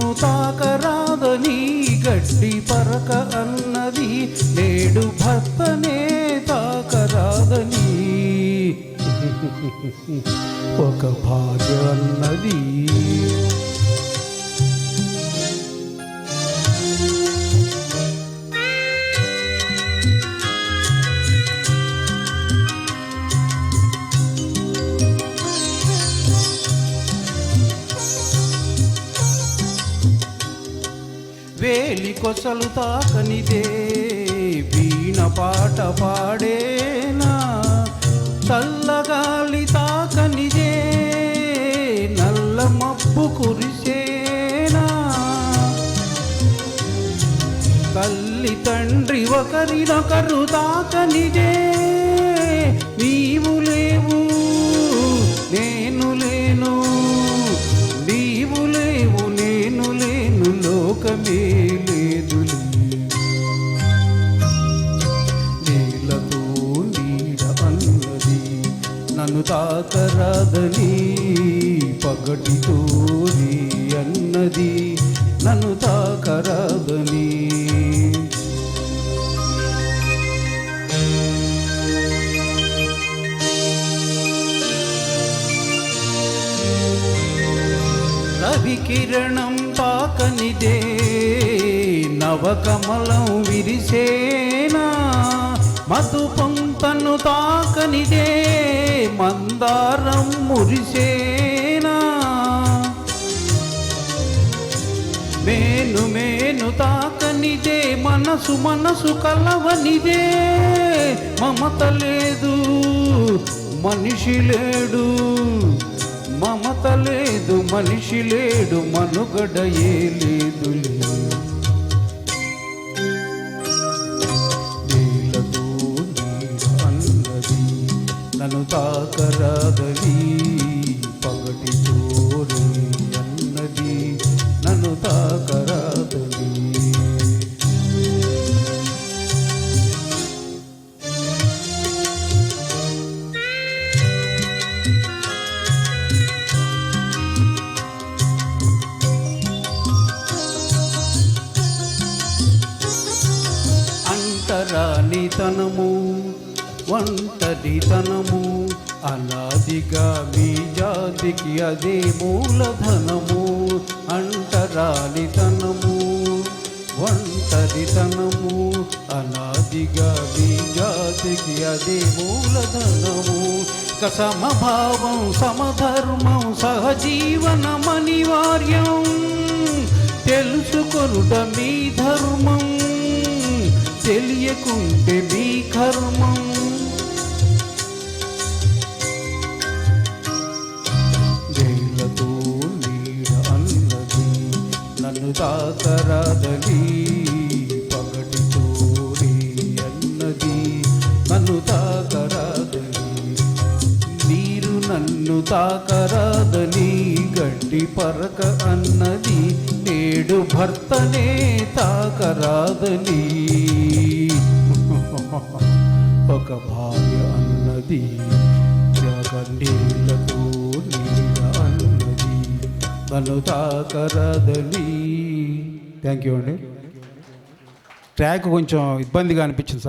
నన్ను తాకరాదని గడ్డి పరక అన్నది, నేడు భర్తనే తాకరాదని ఒక భార్య అన్నది. వేలి కొసలు తాకనిదే వీణ పాట పాడేనా, చల్లగాలి తాకనిదే నల్ల మబ్బు కురిసేనా, తల్లి తండ్రి ఒకరినొకరు తాకనిదే నీవు లేవు నేను లేను, నీవు లేవు నేను లేను, లోకమే లేదులే. నేలతో నీడ అన్నది నన్ను తాకరాదని, పగటితో నీ అన్నది నన్ను తాకరాదని. రవి కిరణం తాకనిదే నవకమలం విరిసేనా, మధు పొంతను తాకనిదే మందారం మురిసేనా, మేను మేను తాకనిదే మనసు మనసు కలవనిదే, మమత లేదు మనిషి లేడు, మమత లేదు మనిషి లేడు, మనుగడయే లేదులే. నీలతో నీడ అన్నది నన్ను తాకరాదని, పగటితో నీ అన్నది నన్ను తాకరాదని. అంటరానితనము ఒంటరితనము అనాదిగా మీ జాతికి అదే మూలధనము. అంటరానితనము ఒంటరితనము అనాదిగా మీ జాతికి అదే మూలధనము. సమభావం సమధర్మం సహజీవనం అనివార్యం, తెలుసుకొనుట మీ ధర్మం, తెలియకుంటే మీ కర్మం. నేలతో నీడ అన్నది నన్ను తాకరాదని, పగటితో నీ అన్నది నన్ను తాకరాదని. నీరు నన్ను తాకరాదని గడ్డి పరక అన్నది, నేడు భర్తనే తాకరాదని ఒక భార్య అన్నది. జగన్నీళ్ళతో నీడ అన్నది నన్ను తాకరాదని. థ్యాంక్ యూ అండి. ట్రాక్ కొంచెం ఇబ్బందిగా అనిపించింది సార్.